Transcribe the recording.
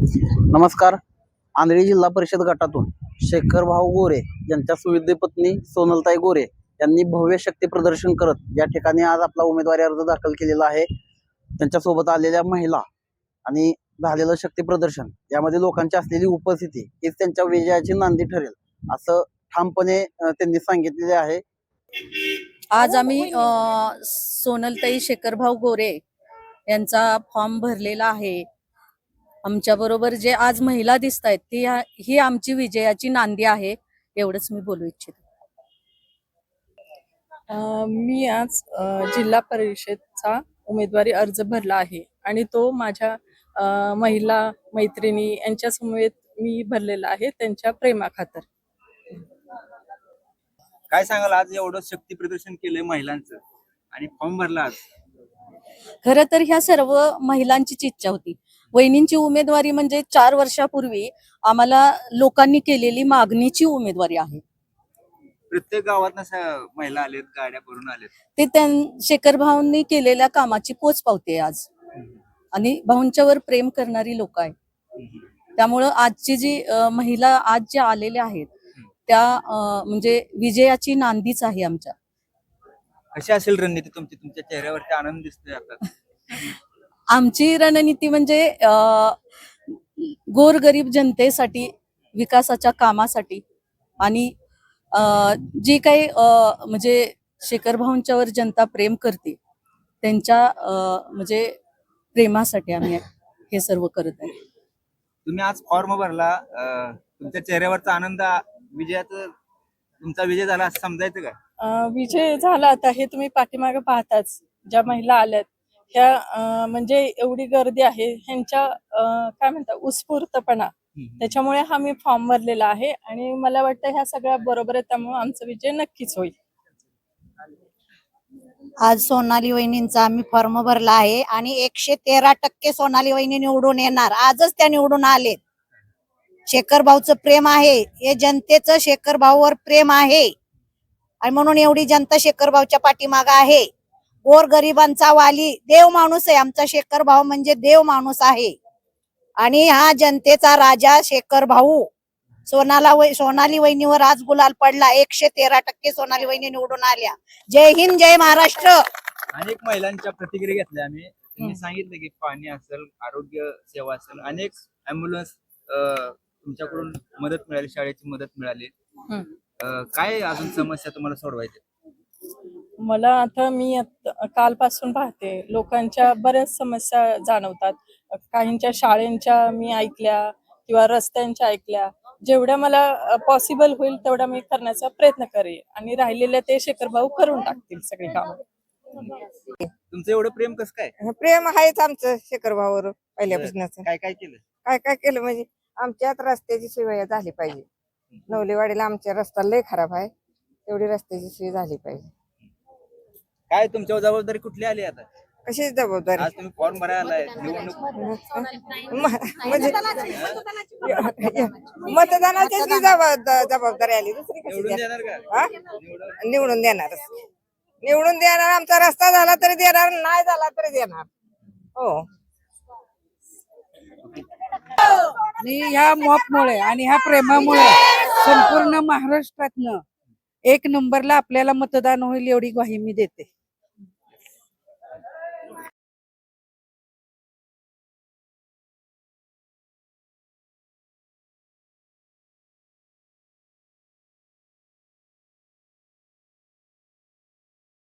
नमस्कार. आंधळी जिल्हा परिषद गटातून शेखर भाऊ गोरे यांच्या सुविद्य पत्नी सोनलताई गोरे यांनी भव्य शक्ती प्रदर्शन करत या ठिकाणी आज आपला उमेदवारी अर्ज दाखल केलेला आहे. त्यांच्यासोबत आलेल्या महिला आणि झालेलं शक्ती प्रदर्शन यामध्ये लोकांची असलेली उपस्थिती हीच त्यांच्या विजयाची नांदी ठरेल असं ठामपणे त्यांनी सांगितलेले आहे. आज आम्ही सोनलताई शेखरभाऊ गोरे यांचा फॉर्म भरलेला आहे. आमच्या बरोबर जे आज महिला दिसत आहेत ही आमची विजयाची नांदी आहे, एवढंच मी बोलू इच्छिते. मी आज जिल्हा परिषदचा उमेदवारी अर्ज भरला आहे आणि तो माझ्या महिला मैत्रिणी यांच्या समवेत मी भरलेला आहे, त्यांच्या प्रेमाखातर. काय सांगाल, आज एवढं शक्ती प्रदर्शन केलंय महिलांचं आणि फॉर्म भरला आज? खरं तर ह्या सर्व महिलांचीच इच्छा होती. वहिनींची उमेदवारी म्हणजे 4 वर्षापूर्वी आम्हाला लोकांनी केलेली मागणीची उमेदवारी आहे. प्रत्येक गावात महिला आलेत, गाड्या भरून आलेत. ते शेखर भाऊंनी केलेल्या कामाची पोचपावती आहे आज, आणि भाऊंच्यावर प्रेम करणारी लोक आहेत. त्यामुळं आजची जी महिला आज ज्या आलेल्या आहेत त्या म्हणजे विजयाची नांदीच आहे आमच्या. कशी असेल रणनीती तुमची? तुमच्या चेहऱ्यावरती आनंद दिसतोय आता. आमची रणनीती म्हणजे गोरगरीब जनतेसाठी, विकासाच्या कामासाठी, आणि जी काही म्हणजे शेखर भाऊंच्यावर जनता प्रेम करते त्यांच्या म्हणजे प्रेमासाठी आम्ही हे सर्व करत आहे. तुम्ही आज फॉर्म भरला, तुमच्या चेहऱ्यावरचा आनंद, विजयाचं, तुमचा विजय झाला असं समजायचं का? विजय झाला आता हे तुम्ही पाठीमागे पाहताच. ज्या महिला आल्यात ह्या म्हणजे एवढी गर्दी आहे, ह्यांच्या काय म्हणतात उत्स्फूर्तपणा, त्याच्यामुळे हा मी फॉर्म भरलेला आहे आणि मला वाटतं ह्या सगळ्या बरोबर आहे, त्यामुळे आमचा विजय नक्कीच होईल. आज सोनाली वहिनींचा आम्ही फॉर्म भरला आहे आणि 113% सोनाली वहिनी निवडून येणार. आजच त्या निवडून आलेत. शेखर भाऊचं प्रेम आहे, हे जनतेचं शेखर भाऊवर प्रेम आहे आणि म्हणून एवढी जनता शेखर भाऊच्या पाठीमागे आहे. गोरगरिबांचा वाली देव माणूस आहे आमचा शेखर भाऊ, म्हणजे देव माणूस आहे. आणि हा जनतेचा राजा शेखर भाऊ. सोनाली वहिनीवर आज गुलाल पडला. 113% सोनाली वहिनी निवडून आल्या. जय हिंद, जय महाराष्ट्र. अनेक महिलांच्या प्रतिक्रिया घेतल्या आम्ही. त्यांनी सांगितलं की पाणी असेल, आरोग्य सेवा असेल, अनेक अँब्युलन्स तुमच्याकडून मदत मिळाली, शाळेची मदत मिळाली. काय अजून समस्या तुम्हाला सोडवायच्या? मला आता मी कालपासून पाहते, लोकांच्या बऱ्याच समस्या जाणवतात. काहींच्या शाळेंच्या मी ऐकल्या किंवा रस्त्यांच्या ऐकल्या. जेवढ्या मला पॉसिबल होईल तेवढा मी करण्याचा प्रयत्न करेन आणि राहिलेल्या ते शेखर भाऊ करून टाकतील सगळी कामं. तुमचं एवढं प्रेम कसं काय? प्रेम आहेच आमचं शेखर भाऊवर पहिल्यापासूनच. काय काय केलं? काय केलं म्हणजे आमच्यात रस्त्याची सोय झाली पाहिजे. नवलेवाडीला आमच्या रस्ता लय खराब आहे, तेवढी रस्त्याची सोय झाली पाहिजे. काय तुमच्यावर जबाबदारी कुठली आली आता? कशी जबाबदारी? आज तुम्ही फॉर्म भरायला आलाय, निवडणूक म्हणजे मतदानाचीच की जबाबदारी आली, दुसरी कशी निवडून देणार का? हा? निवडून देणारच. निवडून देणार. आमचा रस्ता झाला तरी देणार, नाही झाला तरी देणार. हो. आणि ह्या मॉपमुळे आणि ह्या प्रेमामुळे संपूर्ण महाराष्ट्रातनं 1 नंबरला आपल्याला मतदान होईल एवढी ग्वाही मी देते.